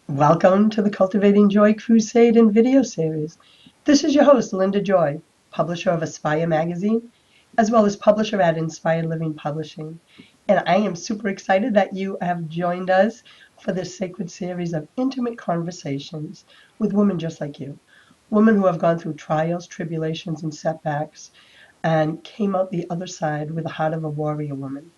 Welcome to the Cultivating Joy Crusade and video series. This is your host, Linda Joy, publisher of Aspire magazine, as well as publisher at Inspired Living Publishing. And I am super excited that you have joined us for this sacred series of intimate conversations with women just like you. Women who have gone through trials, tribulations, and setbacks and came out the other side with the heart of a warrior woman.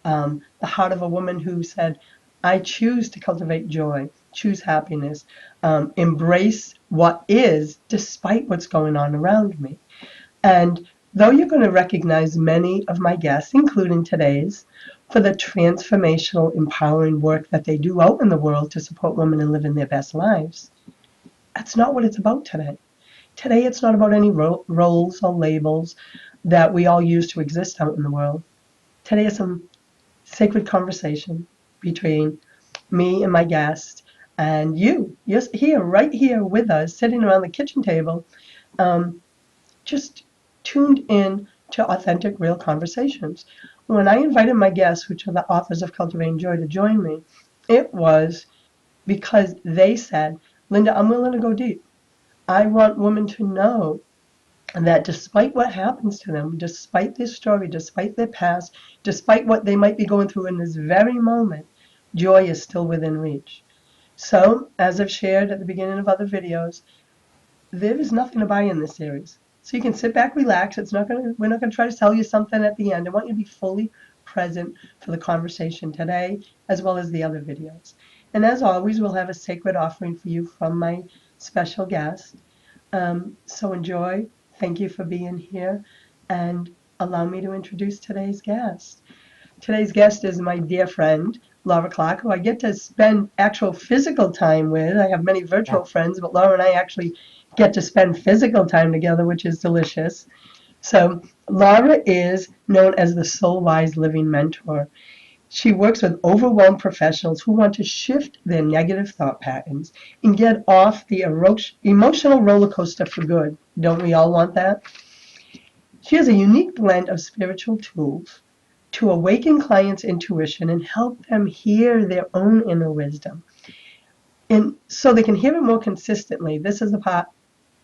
The heart of a woman who said, I choose to cultivate joy, choose happiness, embrace what is despite what's going on around me. And though you're going to recognize many of my guests, including today's, for the transformational, empowering work that they do out in the world to support women in living their best lives, that's not what it's about today. Today, it's not about any roles or labels that we all use to exist out in the world. Today is some sacred conversation between me and my guest and you. Yes, here, right here with us, sitting around the kitchen table, um, just tuned in to authentic, real conversations. When I invited my guests, which are the authors of Cultivating Joy, to join me, it was because they said, Linda, I'm willing to go deep. I want women to know that despite what happens to them, despite their story, despite their past, despite what they might be going through in this very moment, joy is still within reach. So, as I've shared at the beginning of other videos, there is nothing to buy in this series. So you can sit back, relax. We're not gonna try to sell you something at the end. I want you to be fully present for the conversation today, as well as the other videos. And as always, we'll have a sacred offering for you from my special guest. So enjoy. Thank you for being here. And allow me to introduce today's guest. Today's guest is my dear friend, Laura Clark, who I get to spend actual physical time with. I have many Yeah. virtual friends, but Laura and I actually get to spend physical time together, which is delicious. So, Laura is known as the Soul Wise Living Mentor. She works with overwhelmed professionals who want to shift their negative thought patterns and get off the emotional roller coaster for good. Don't we all want that? She has a unique blend of spiritual tools to awaken clients' intuition and help them hear their own inner wisdom. And so they can hear it more consistently. This is the part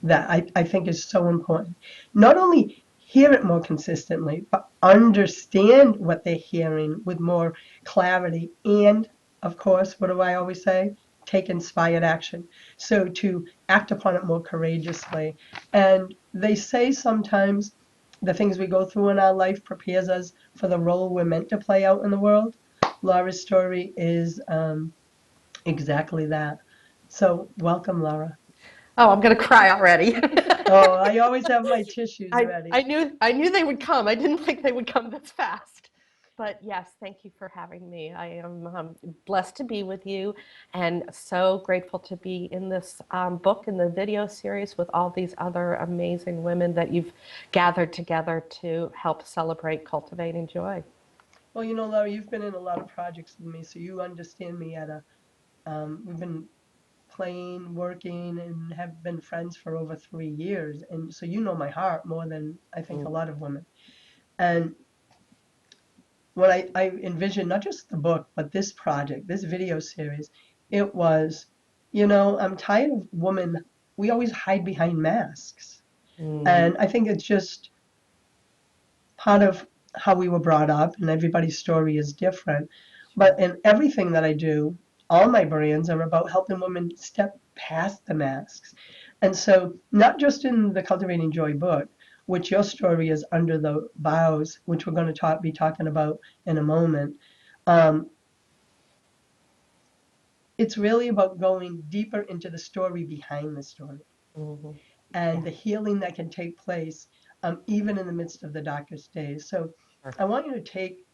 that I think is so important. Not only hear it more consistently, but understand what they're hearing with more clarity. And of course, what do I always say? Take inspired action. So to act upon it more courageously. And they say sometimes the things we go through in our life prepares us for the role we're meant to play out in the world. Laura's story is exactly that. So welcome, Laura. Oh, I'm gonna cry already. Oh, I always have my tissues I, ready. I knew I knew they would come. I didn't think they would come this fast. But yes, thank you for having me. I am blessed to be with you and so grateful to be in this book and the video series with all these other amazing women that you've gathered together to help celebrate cultivating joy. Well, you know, Laura, you've been in a lot of projects with me, so you understand me at a, we've been playing, working, and have been friends for over 3 years. And so you know my heart more than I think a Mm. lot of women. And when I envisioned not just the book, but this project, this video series, it was, I'm tired of women. We always hide behind masks. Mm. And I think it's just part of how we were brought up, and everybody's story is different. Sure. But in everything that I do, all my brands are about helping women step past the masks. And so, not just in the Cultivating Joy book, which your story is under the vows, which we're going to be talking about in a moment. Um, it's really about going deeper into the story behind the story Hmm. and Yeah. the healing that can take place even in the midst of the darkest days. So Sure. I want you to take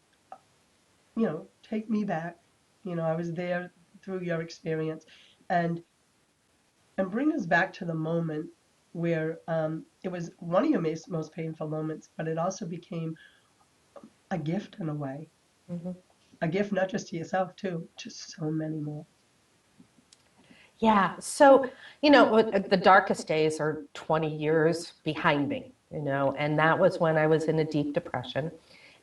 me back. I was there through your experience and bring us back to the moment where it was one of your most painful moments, but it also became a gift in a way. Hmm. A gift not just to yourself, too, to so many more. Yeah. So, the darkest days are 20 years behind me, and that was when I was in a deep depression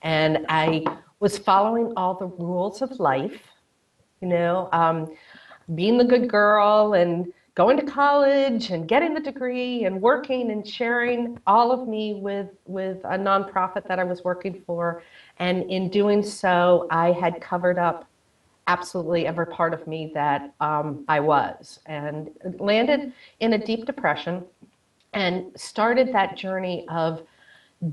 and I was following all the rules of life, you know. being the good girl and going to college and getting the degree and working and sharing all of me with a nonprofit that I was working for. And in doing so, I had covered up absolutely every part of me that I was, and landed in a deep depression and started that journey of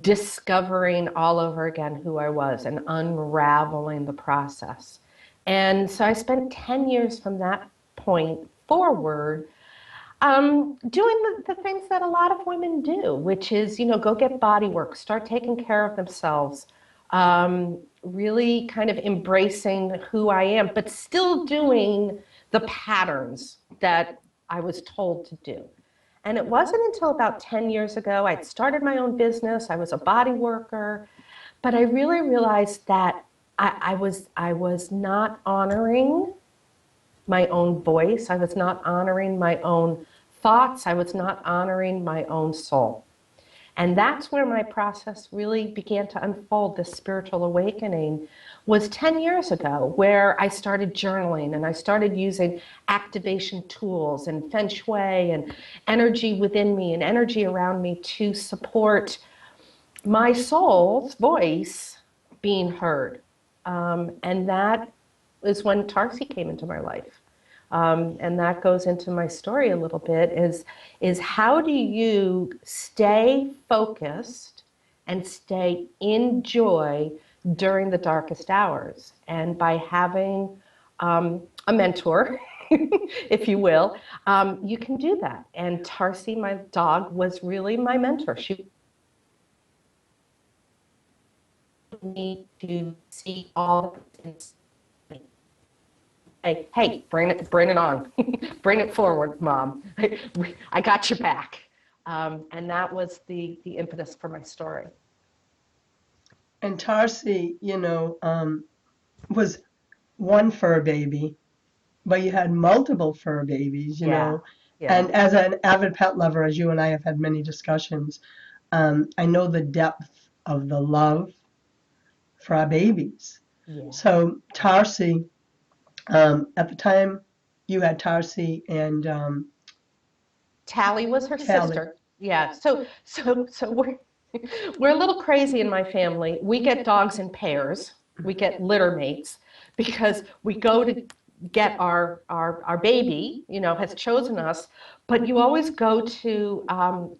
discovering all over again who I was and unraveling the process. And so I spent 10 years from that point forward doing the things that a lot of women do, which is, go get body work, start taking care of themselves, really kind of embracing who I am, but still doing the patterns that I was told to do. And it wasn't until about 10 years ago, I'd started my own business, I was a body worker, but I really realized that I was not honoring my own voice. I was not honoring my own thoughts. I was not honoring my own soul. And that's where my process really began to unfold. This spiritual awakening was 10 years ago, where I started journaling and I started using activation tools and feng shui and energy within me and energy around me to support my soul's voice being heard. And that is when Tarsi came into my life. And that goes into my story a little bit, is how do you stay focused and stay in joy during the darkest hours? And by having a mentor, if you will, you can do that. And Tarsi, my dog, was really my mentor. She me to see all the things. Hey, bring it on, bring it forward, Mom. I got your back, and that was the impetus for my story. And Tarsi, was one fur baby, but you had multiple fur babies, Yeah, And yeah, as an avid pet lover, as you and I have had many discussions, I know the depth of the love for our babies. yeah. So Tarsi, at the time, you had Tarsi and Tally was her Tally. sister. Yeah. So we're a little crazy in my family. We get dogs in pairs. We get litter mates because we go to get our baby, has chosen us, but you always go to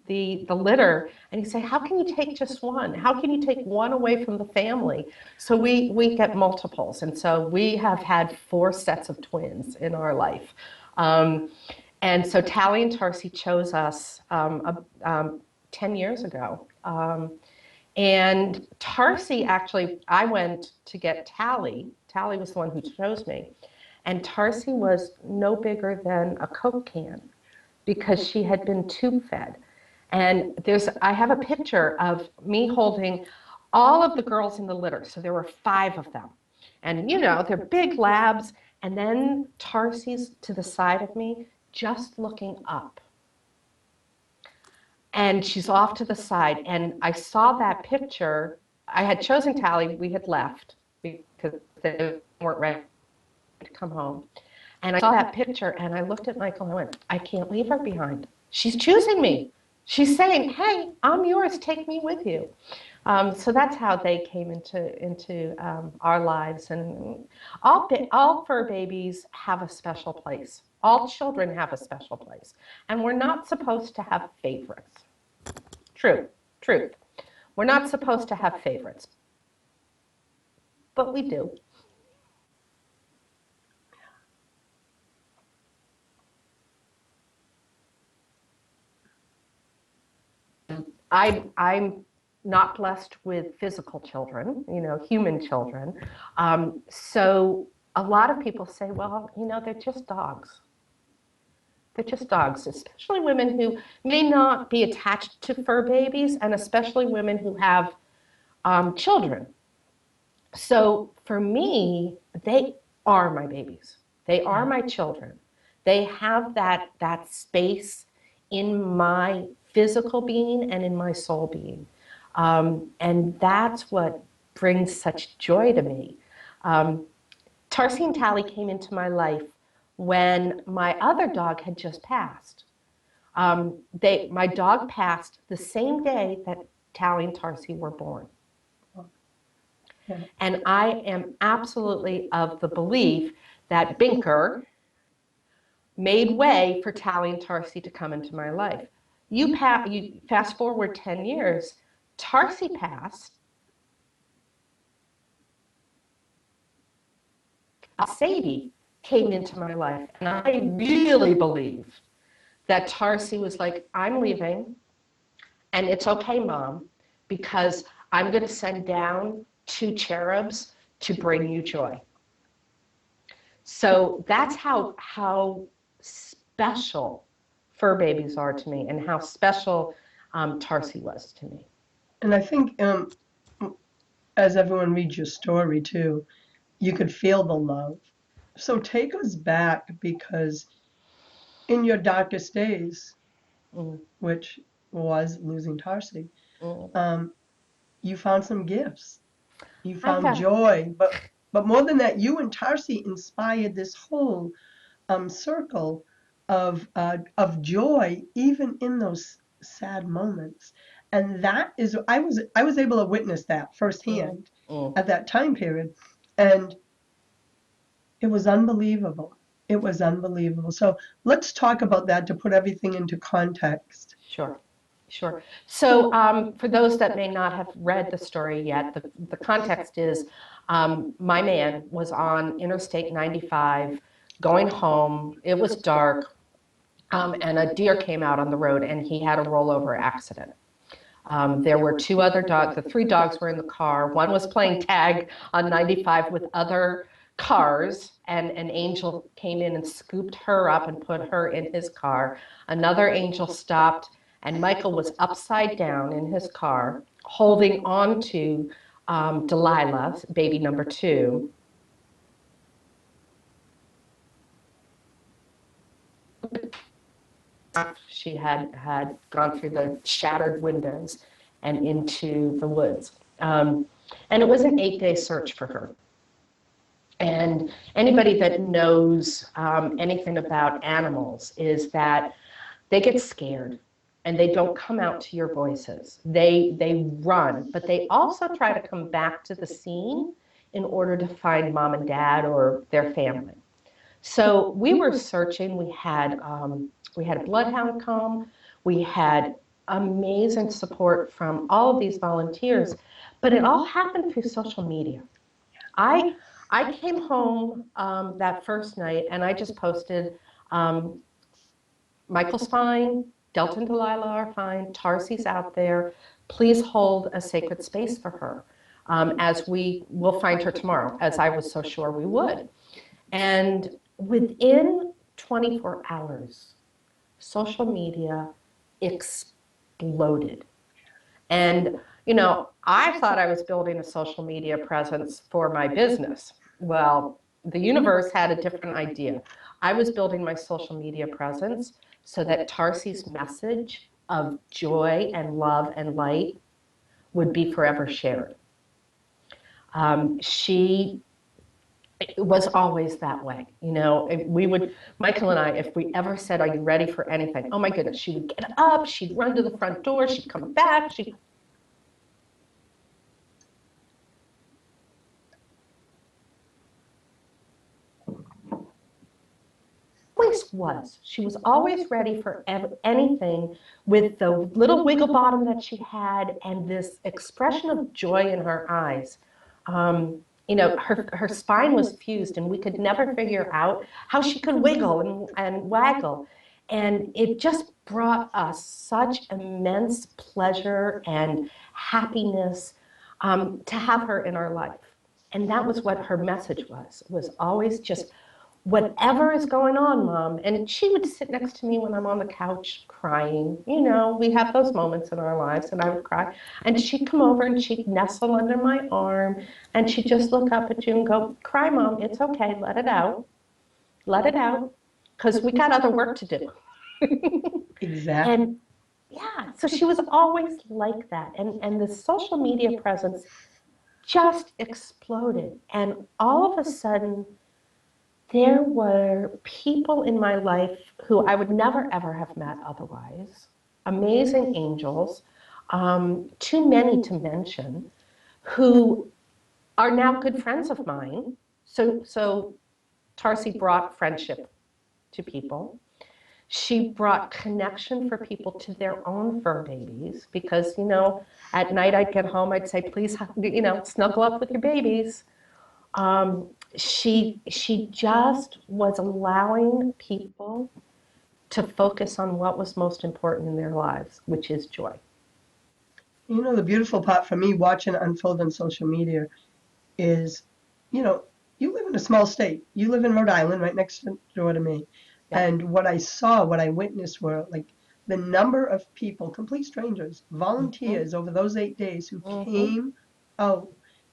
the litter and you say, how can you take just one? How can you take one away from the family? So we get multiples. And so we have had 4 sets of twins in our life. And so Tally and Tarsi chose us 10 years ago. And Tarsi, actually, I went to get Tally. Tally was the one who chose me. And Tarsi was no bigger than a Coke can because she had been tube fed. And I have a picture of me holding all of the girls in the litter. So there were 5 of them. And they're big labs. And then Tarsi's to the side of me, just looking up. And she's off to the side. And I saw that picture. I had chosen Tally. We had left because they weren't ready to come home. And I saw that picture and I looked at Michael and I went, I can't leave her behind. She's choosing me. She's saying, hey, I'm yours. Take me with you. So that's how they came into our lives. And all fur babies have a special place. All children have a special place. And we're not supposed to have favorites. Truth. We're not supposed to have favorites. But we do. I'm not blessed with physical children, human children. So a lot of people say, well, they're just dogs. They're just dogs, especially women who may not be attached to fur babies, and especially women who have children. So for me, they are my babies. They are my children. They have that space in my physical being and in my soul being. And that's what brings such joy to me. Tarsi and Tally came into my life when my other dog had just passed. My dog passed the same day that Tally and Tarsi were born. Yeah. And I am absolutely of the belief that Binker made way for Tally and Tarsi to come into my life. You fast forward 10 years, Tarsi passed, Sadie came into my life, and I really believe that Tarsi was like, I'm leaving, and it's okay, Mom, because I'm going to send down 2 cherubs to bring you joy. So that's how special fur babies are to me, and how special Tarsi was to me. And I think as everyone reads your story too, you could feel the love. So take us back, because in your darkest days, Mm. which was losing Tarsi, Mm. you found some gifts. You I found found, joy, but more than that, you and Tarsi inspired this whole circle of joy, even in those sad moments. And that is, I was able to witness that mm, firsthand mm. at that time period, and it was unbelievable. It was unbelievable. So let's talk about that to put everything into context. Sure, sure. So for those that may not have read the story yet, the context is my man was on Interstate 95 going home. It was dark, and a deer came out on the road, and he had a rollover accident. There were 2 other dogs. The 3 dogs were in the car. One was playing tag on 95 with other cars, and an angel came in and scooped her up and put her in his car. Another angel stopped, and Michael was upside down in his car, holding on to Delilah, baby number 2. She had gone through the shattered windows and into the woods. And it was an 8-day search for her. And anybody that knows anything about animals is that they get scared and they don't come out to your voices. They run, but they also try to come back to the scene in order to find mom and dad or their family. So we were searching. We had a bloodhound come. We had amazing support from all of these volunteers, but it all happened through social media. I I came home that first night, and I just posted, um, Michael's fine, Delta and Delilah are fine, Tarsi's out there. Please hold a sacred space for her, as we will find her tomorrow, as I was so sure we would. And within 24 hours, social media exploded. And, I thought I was building a social media presence for my business. Well, the universe had a different idea. I was building my social media presence so that Tarsi's message of joy and love and light would be forever shared. She was always that way. Michael and I, if we ever said, "Are you ready for anything?" Oh my goodness, she would get up, she'd run to the front door, she'd come back, she'd always was. She was always ready for anything, with the little wiggle bottom that she had and this expression of joy in her eyes. Her spine was fused, and we could never figure out how she could wiggle and waggle. And it just brought us such immense pleasure and happiness to have her in our life. And that was what her message was always just, whatever is going on, Mom. And she would sit next to me when I'm on the couch crying. We have those moments in our lives, and I would cry. And she'd come over and she'd nestle under my arm, and she'd just look up at you and go, "Cry, Mom, it's okay, let it out. Let it out, because we got other work to do." Exactly. And yeah, so she was always like that. And the social media presence just exploded. And all of a sudden, there were people in my life who I would never ever have met otherwise, amazing angels, too many to mention, who are now good friends of mine. So Tarsi brought friendship to people. She brought connection for people to their own fur babies because, at night I'd get home, I'd say, please, snuggle up with your babies. She just was allowing people to focus on what was most important in their lives, which is joy. The beautiful part for me watching it unfold on social media is, you know, you live in a small state. You live in Rhode Island, right next door to me. Yeah. And what I saw, what I witnessed were like the number of people, complete strangers, Mm-hmm. volunteers over those 8 days who Mm-hmm. came out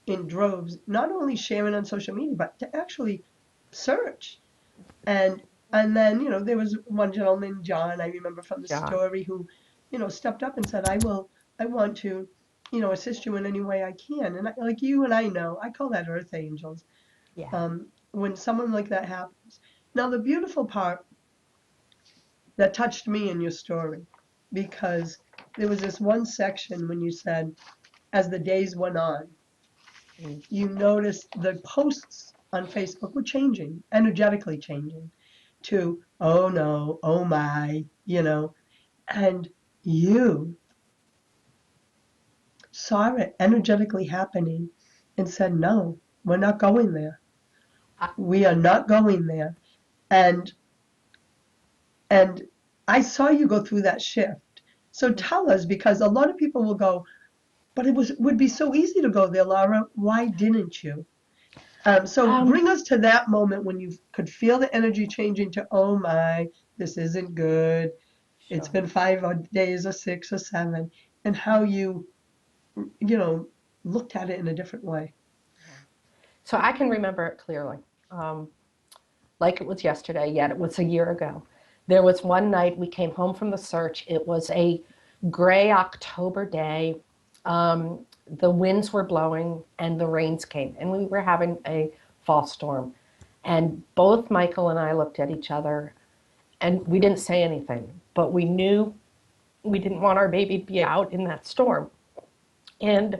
in droves, not only sharing on social media, but to actually search. And and then, there was one gentleman, John, I remember from the John. story, who, stepped up and said, I want to, assist you in any way I can. And like you and I know, I call that earth angels. Yeah. When someone like that happens. Now, the beautiful part that touched me in your story, because there was this one section when you said, as the days went on, Mm. you noticed the posts on Facebook were changing, energetically changing to, oh no, oh my, and you saw it energetically happening and said, no, we're not going there. I, We are not going there. And and I saw you go through that shift. So tell us, because a lot of people will go, but would be so easy to go there, Laura. Why didn't you? So um, bring us to that moment when you could feel the energy changing to, oh my, this isn't good. It's sure. been 5 days or 6 or 7, and how you know, looked at it in a different way. Yeah. So I can remember it clearly, um, like it was yesterday, yet it was a year ago. There was one night we came home from the search. It was a gray October day. The winds were blowing and the rains came, and we were having a fall storm. And both Michael and I looked at each other, and we didn't say anything, but we knew we didn't want our baby to be out in that storm. And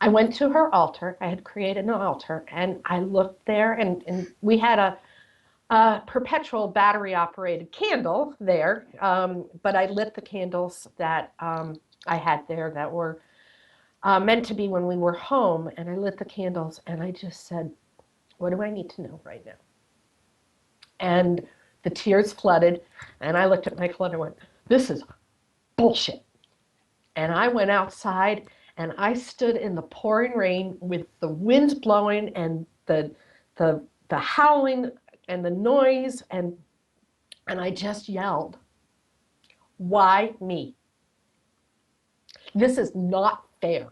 I went to her altar. I had created an altar, and I looked there, and we had a perpetual battery operated candle there, but I lit the candles that I had there that were meant to be when we were home, and I lit the candles, and I just said, what do I need to know right now? And the tears flooded, and I looked at Michael and I went, this is bullshit. And I went outside and I stood in the pouring rain with the winds blowing and the howling and the noise, and I just yelled, why me? This is not fair.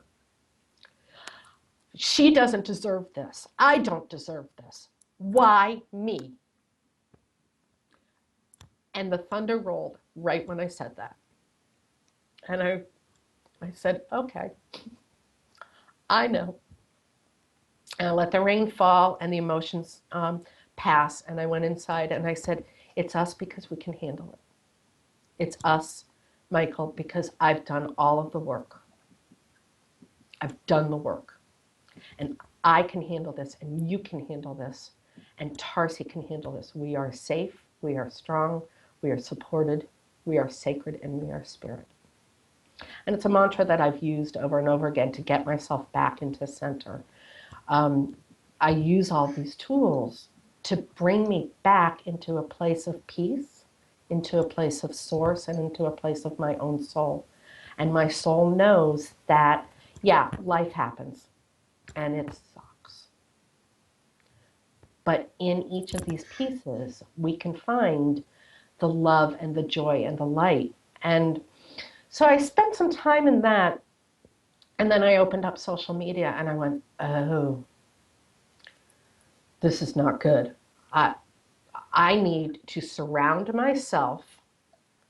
She doesn't deserve this. I don't deserve this. Why me? And the thunder rolled right when I said that. And I said, okay, I know. And I let the rain fall and the emotions pass. And I went inside and I said, it's us because we can handle it. It's us, Michael, because I've done all of the work. I've done the work. And I can handle this, and you can handle this, and Tarsi can handle this. We are safe, we are strong, we are supported, we are sacred, and we are spirit. And it's a mantra that I've used over and over again to get myself back into center. Um, I use all these tools to bring me back into a place of peace, into a place of source, and into a place of my own soul. And my soul knows that, yeah, life happens and it sucks. But in each of these pieces, we can find the love and the joy and the light. And so I spent some time in that. And then I opened up social media and I went, oh, this is not good. I, I need to surround myself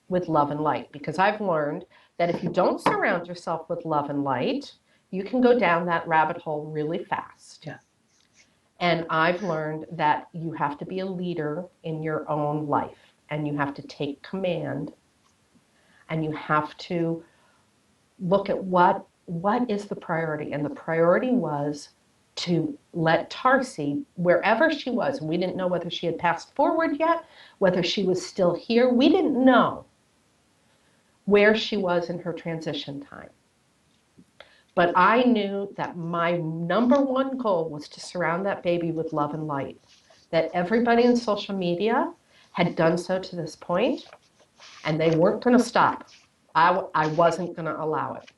with love and light because I've learned that if you don't surround yourself with love and light, you can go down that rabbit hole really fast. Yeah. And I've learned that you have to be a leader in your own life, and you have to take command, and you have to look at what is the priority. And the priority was to let Tarsi, wherever she was, we didn't know whether she had passed forward yet, whether she was still here. We didn't know where she was in her transition time. But I knew that my number one goal was to surround that baby with love and light. That everybody in social media had done so to this point, and they weren't going to stop. I wasn't going to allow it.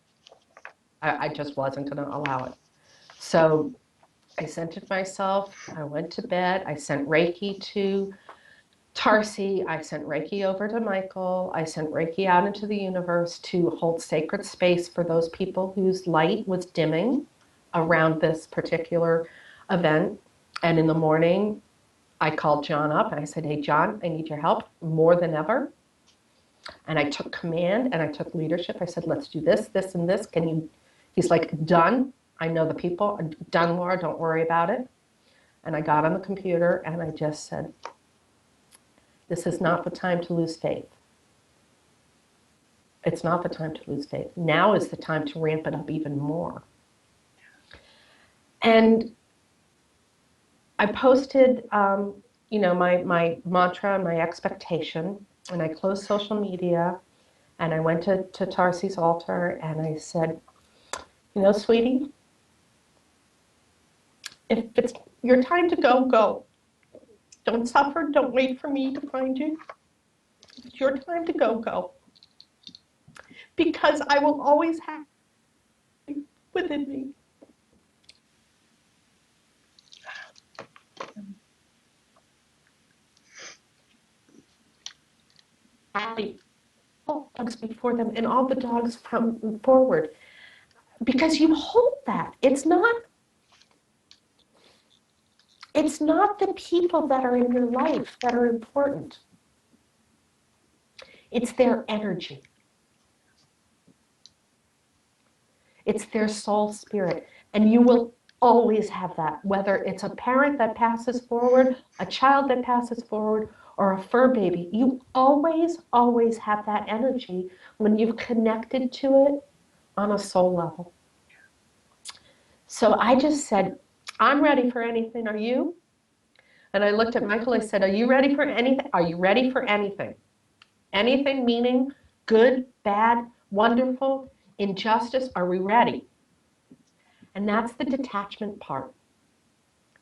I just wasn't going to allow it. So I centered myself. I went to bed. I sent Reiki to Tarsi. I sent Reiki over to Michael. I sent Reiki out into the universe to hold sacred space for those people whose light was dimming around this particular event. And in the morning, I called John up and I said, "Hey, John, I need your help more than ever." And I took command and I took leadership. I said, "Let's do this, this, and this. Can you?" He's like, "Done. I know the people. Done, Laura. Don't worry about it." And I got on the computer and I just said, "This is not the time to lose faith. It's not the time to lose faith. Now is the time to ramp it up even more." And I posted, my mantra and my expectation, and I closed social media, and I went to Tarsi's altar, and I said, "Sweetie, if it's your time to go, go. Don't suffer. Don't wait for me to find you. If it's your time to go, go. Because I will always have you within me." All dogs before them, and all the dogs come forward, because you hold that. It's not the people that are in your life that are important. It's their energy. It's their soul spirit. And you will always have that, whether it's a parent that passes forward, a child that passes forward, or a fur baby. You always, always have that energy when you've connected to it on a soul level. So I just said, "I'm ready for anything. Are you?" And I looked at Michael. I said, "Are you ready for anything? Are you ready for anything?" Anything meaning good, bad, wonderful, injustice. Are we ready? And that's the detachment part.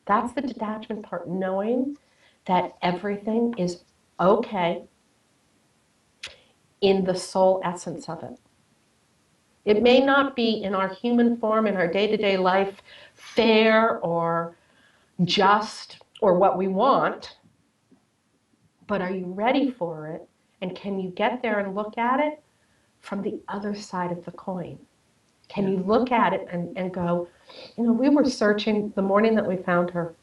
That's the detachment part, knowing that everything is okay in the soul essence of it. It may not be in our human form, in our day-to-day life, fair or just or what we want, but are you ready for it? And can you get there and look at it from the other side of the coin? Can you look at it and go, we were searching the morning that we found her.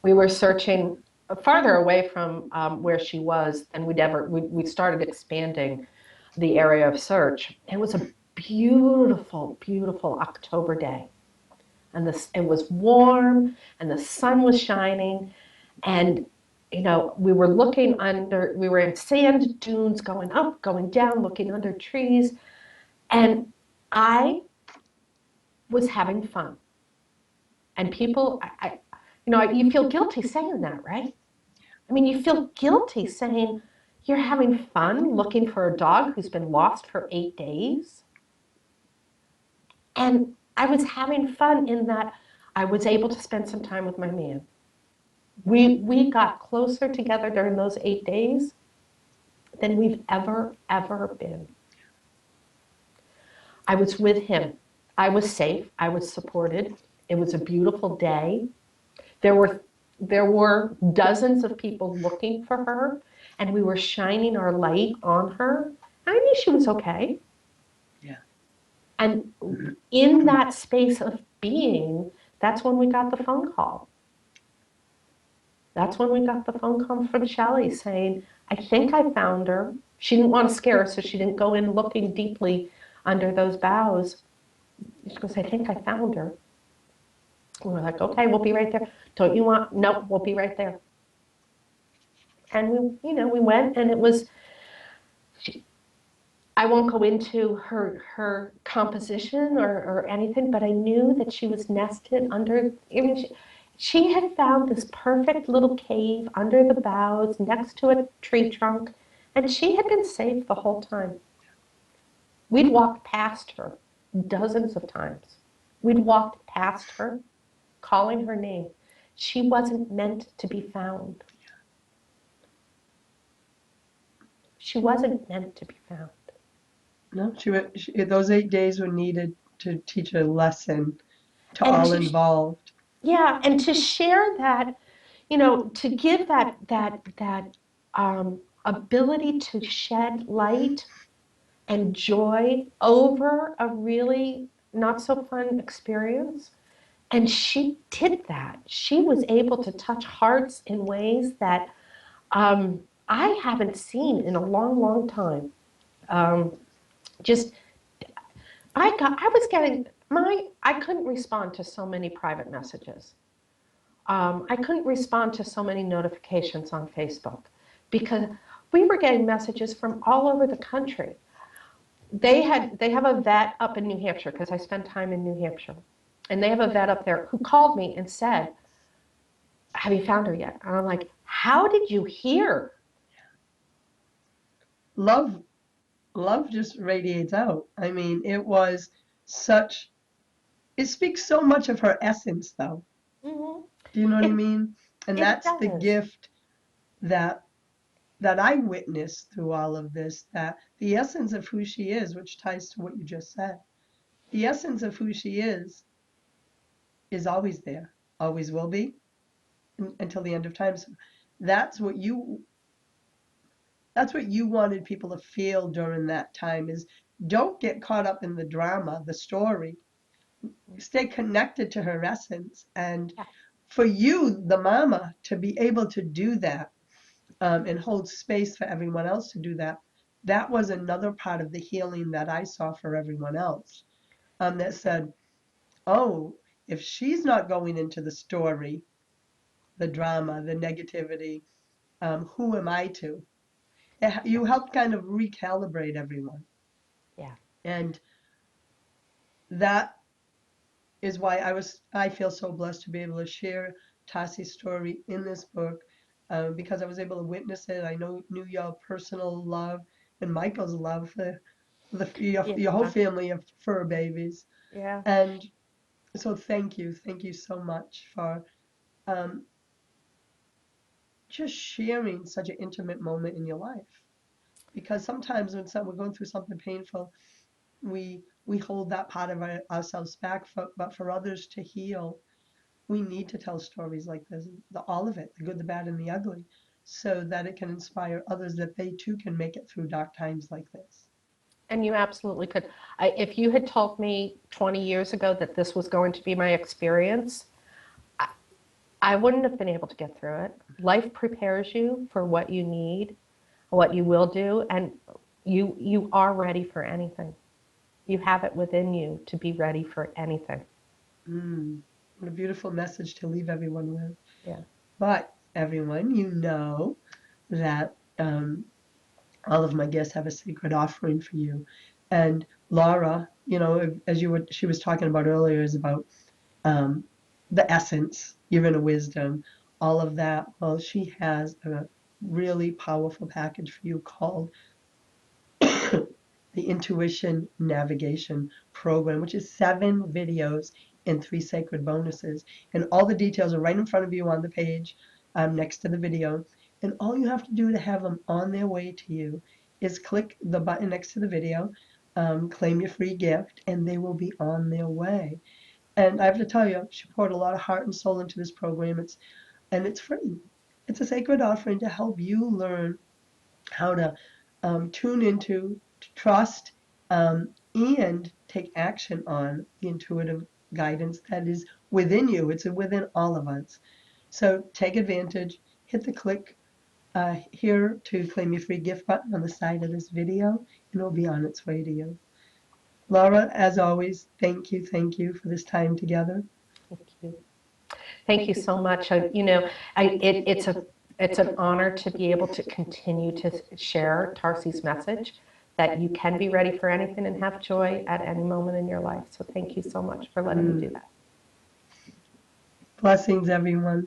We were searching farther away from where she was than we started expanding the area of search. It was a beautiful, beautiful October day. And it was warm and the sun was shining. And, we were we were in sand dunes, going up, going down, looking under trees. And I was having fun. And people, you feel guilty saying that, right? I mean, you feel guilty saying you're having fun looking for a dog who's been lost for 8 days. And I was having fun in that I was able to spend some time with my man. We got closer together during those 8 days than we've ever been. I was with him. I was safe. I was supported. It was a beautiful day. There were dozens of people looking for her, and we were shining our light on her. I knew she was okay. Yeah. And in that space of being, that's when we got the phone call. That's when we got the phone call from Shelley saying, "I think I found her." She didn't want to scare us, so she didn't go in looking deeply under those boughs. She goes, "I think I found her." We were like, okay, we'll be right there. Don't you want? Nope, we'll be right there. And we went, and it was. I won't go into her composition or anything, but I knew that she was nested under. I mean, she had found this perfect little cave under the boughs next to a tree trunk, and she had been safe the whole time. We'd walked past her dozens of times. We'd walked past her, calling her name. She wasn't meant to be found. She wasn't meant to be found. No, those 8 days were needed to teach a lesson to And all to, involved. yeah, and to share that, to give that ability to shed light and joy over a really not so fun experience. And she did that. She was able to touch hearts in ways that I haven't seen in a long, long time. Um, just I was getting I couldn't respond to so many private messages. I couldn't respond to so many notifications on Facebook because we were getting messages from all over the country. They have a vet up in New Hampshire because I spent time in New Hampshire, and they have a vet up there who called me and said, "Have you found her yet?" And I'm like, "How did you hear?" Love, love just radiates out. I mean, such, it speaks so much of her essence, though. Mm-hmm. Do you know what I It mean? And it that's the does. gift that that I witnessed through all of this, that the essence of who she is, which ties to what you just said, the essence of who she is always there, always will be, until the end of time. So that's what you that's what you wanted people to feel during that time is don't get caught up in the drama, the story. Stay connected to her essence. And Yeah. for you, the mama, to be able to do that and hold space for everyone else to do that, that was another part of the healing that I saw for everyone else. That said, oh, if she's not going into the story, the drama, the negativity, who am I to? You helped kind of recalibrate everyone. Yeah. And that is why I feel so blessed to be able to share Tassi's story in this book, because I was able to witness it. I knew your personal love and Michael's love for your whole Yeah. family of fur babies. Yeah. And so thank you so much for um, just sharing such an intimate moment in your life. Because sometimes when we're going through something painful, we hold that part of ourselves back. But for others to heal, we need to tell stories like this, all of it, the good, the bad, and the ugly, so that it can inspire others that they too can make it through dark times like this. And you absolutely could. If you had told me 20 years ago that this was going to be my experience, I, I wouldn't have been able to get through it. Life prepares you for what you need, what you will do, and you are ready for anything. You have it within you to be ready for anything. Mm, what a beautiful message to leave everyone with. Yeah. But everyone, you know that all of my guests have a sacred offering for you. And Laura, as she was talking about earlier, is about um, the essence, your inner wisdom, all of that. Well, she has a really powerful package for you called the Intuition Navigation Program, which is 7 videos and 3 sacred bonuses. And all the details are right in front of you on the page next to the video. And all you have to do to have them on their way to you is click the button next to the video, claim your free gift, and they will be on their way. And I have to tell you, she poured a lot of heart and soul into this program. It's free. It's a sacred offering to help you learn how to tune into, to trust, and take action on the intuitive guidance that is within you. It's within all of us. So take advantage, hit the click here to claim your free gift button on the side of this video, and it'll be on its way to you. Laura, as always, thank you for this time together. Thank you. Thank you so much. It's an honor to be able to continue to share Tarsi's message that you can be ready for anything and have joy at any moment in your life. So thank you so much for letting me do that. Blessings, everyone.